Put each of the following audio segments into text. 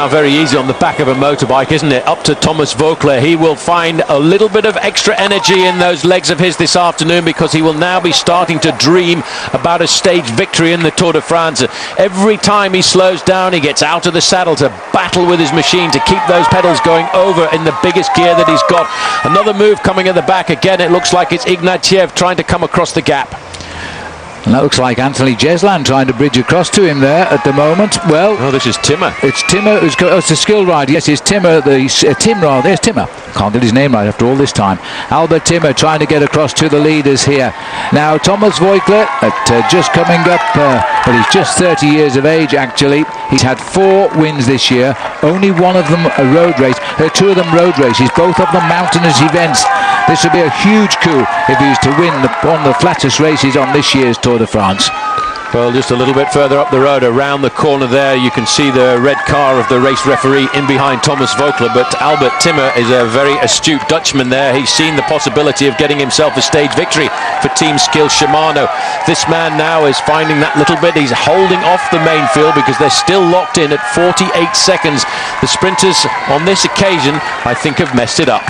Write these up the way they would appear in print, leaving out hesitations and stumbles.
now very easy on the back of a motorbike, isn't it? Up to Thomas Voeckler. He will find a little bit of extra energy in those legs of his this afternoon, because he will now be starting to dream about a stage victory in the Tour de France. Every time he slows down, he gets out of the saddle to battle with his machine to keep those pedals going over in the biggest gear that he's got. Another move coming at the back. Again, it looks like it's Ignatieff trying to come across the gap. And that looks like Anthony Jeslan trying to bridge across to him there at the moment. Well, oh, this is Timmer. It's Timmer who's got. Oh, it's a skill rider. Yes, it's Timmer. Timmer. There's Timmer. Can't get his name right after all this time. Albert Timmer trying to get across to the leaders here. Now Thomas Voeckler just coming up. But he's just 30 years of age. Actually, he's had 4 wins this year. Only one of them a road race. 2 of them road races. Both of them mountainous events. This would be a huge coup if he was to win one of the flattest races on this year's Tour de France. Well, just a little bit further up the road, around the corner there, you can see the red car of the race referee in behind Thomas Voeckler. But Albert Timmer is a very astute Dutchman there. He's seen the possibility of getting himself a stage victory for Team Skill Shimano. This man now is finding that little bit. He's holding off the main field because they're still locked in at 48 seconds. The sprinters on this occasion, I think, have messed it up.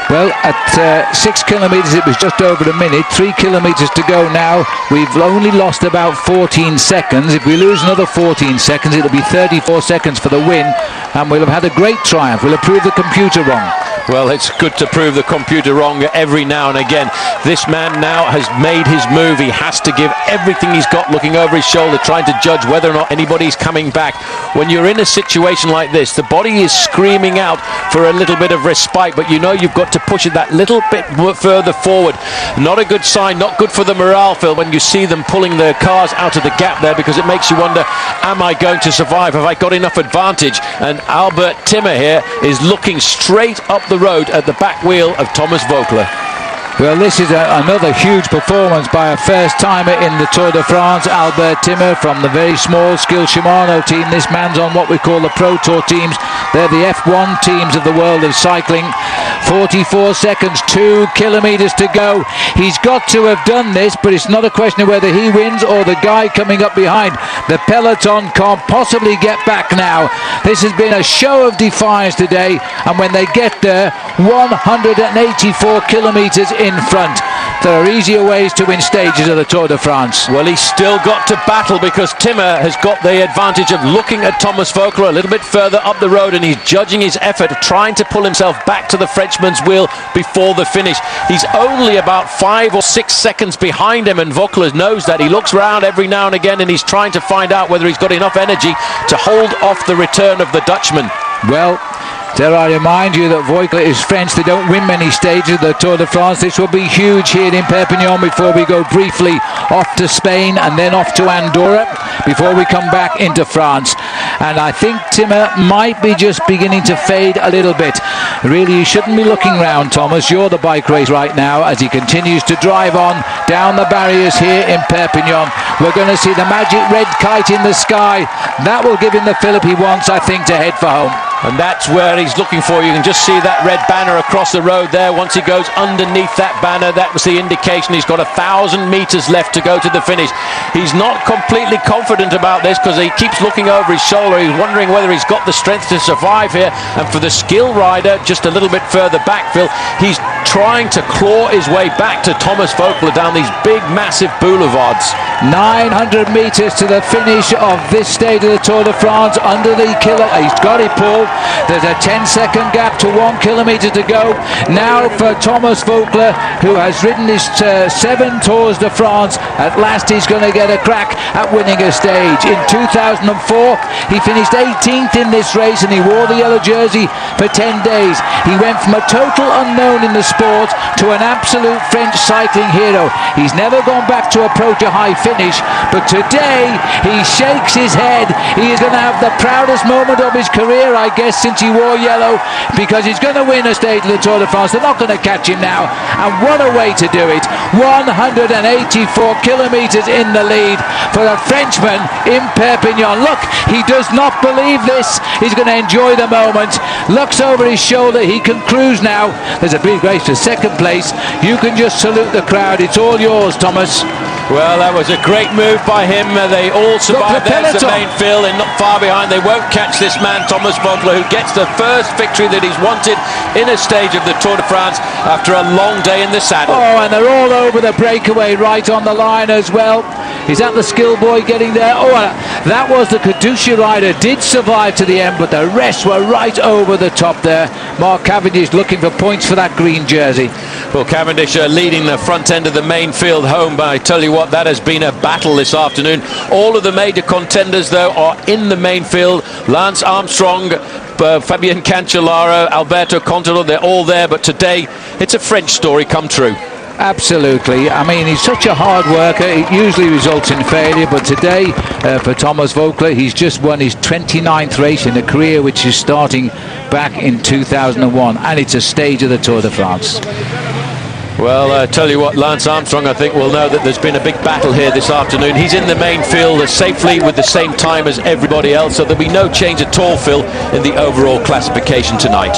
Well, at 6 kilometres it was just over a minute. 3 kilometres to go now. We've only lost about 14 seconds. If we lose another 14 seconds, it'll be 34 seconds for the win, and we'll have had a great triumph. We'll have proved the computer wrong. Well, it's good to prove the computer wrong every now and again. This man now has made his move. He has to give everything he's got, looking over his shoulder, trying to judge whether or not anybody's coming back. When you're in a situation like this, the body is screaming out for a little bit of respite, but you know you've got to push it that little bit further forward. Not a good sign, not good for the morale, Phil, when you see them pulling their cars out of the gap there, because it makes you wonder, am I going to survive? Have I got enough advantage? And Albert Timmer here is looking straight up the road at the back wheel of Thomas Voeckler. Well, this is another huge performance by a first-timer in the Tour de France, Albert Timmer, from the very small Skill Shimano team. This man's on what we call the Pro Tour teams. They're the F1 teams of the world of cycling. 44 seconds, 2 kilometres to go. He's got to have done this, but it's not a question of whether he wins or the guy coming up behind. The peloton can't possibly get back now. This has been a show of defiance today, and when they get there, 184 kilometres in front. There are easier ways to win stages of the Tour de France. Well, he's still got to battle, because Timmer has got the advantage of looking at Thomas Voeckler a little bit further up the road, and he's judging his effort of trying to pull himself back to the Frenchman's wheel before the finish. He's only about 5 or 6 seconds behind him, and Voeckler knows that. He looks round every now and again, and he's trying to find out whether he's got enough energy to hold off the return of the Dutchman. Well, dare I remind you that Voeckler is French. They don't win many stages of the Tour de France. This will be huge here in Perpignan before we go briefly off to Spain and then off to Andorra before we come back into France. And I think Timmer might be just beginning to fade a little bit. Really, you shouldn't be looking round, Thomas. You're the bike race right now as he continues to drive on down the barriers here in Perpignan. We're going to see the magic red kite in the sky. That will give him the fillip he wants, I think, to head for home. And that's where he's looking for. You can just see that red banner across the road there. Once he goes underneath that banner, that was the indication he's got 1,000 metres left to go to the finish. He's not completely confident about this because he keeps looking over his shoulder. He's wondering whether he's got the strength to survive here. And for the skill rider, just a little bit further back, Phil, he's trying to claw his way back to Thomas Voeckler down these big, massive boulevards. 900 metres to the finish of this stage of the Tour de France under the killer. He's got it, Paul. There's a 10-second gap to 1 kilometre to go. Now for Thomas Voeckler, who has ridden his 7 Tours de France. At last he's going to get a crack at winning a stage. In 2004, he finished 18th in this race and he wore the yellow jersey for 10 days. He went from a total unknown in the sport to an absolute French cycling hero. He's never gone back to approach a high finish, but today he shakes his head. He is going to have the proudest moment of his career, I guess, since he wore yellow, because he's going to win a stage of the Tour de France. They're not going to catch him now, and what a way to do it. 184 kilometres in the lead for a Frenchman in Perpignan. Look, he does not believe this. He's going to enjoy the moment. Looks over his shoulder. He can cruise now. There's a big race for second place. You can just salute the crowd. It's all yours, Thomas. Well, that was a great move by him. They all survived. There's the main field and not far behind. They won't catch this man, Thomas Voeckler, who gets the first victory that he's wanted in a stage of the Tour de France after a long day in the saddle. Oh, and they're all over the breakaway, right on the line as well. Is that the skill boy getting there? Oh, that was the Katusha rider, did survive to the end, but the rest were right over the top there. Mark Cavendish looking for points for that green jersey. Well, Cavendish leading the front end of the main field home, but I tell you what, that has been a battle this afternoon. All of the major contenders, though, are in the main field. Lance Armstrong, Fabian Cancellara, Alberto Contador, they're all there, but today it's a French story come true. Absolutely. I mean, he's such a hard worker. It usually results in failure, but today for Thomas Voeckler, he's just won his 29th race in a career which is starting back in 2001, and it's a stage of the Tour de France. Well, I tell you what, Lance Armstrong, I think, will know that there's been a big battle here this afternoon. He's in the main field safely with the same time as everybody else, so there'll be no change at all, Phil, in the overall classification tonight.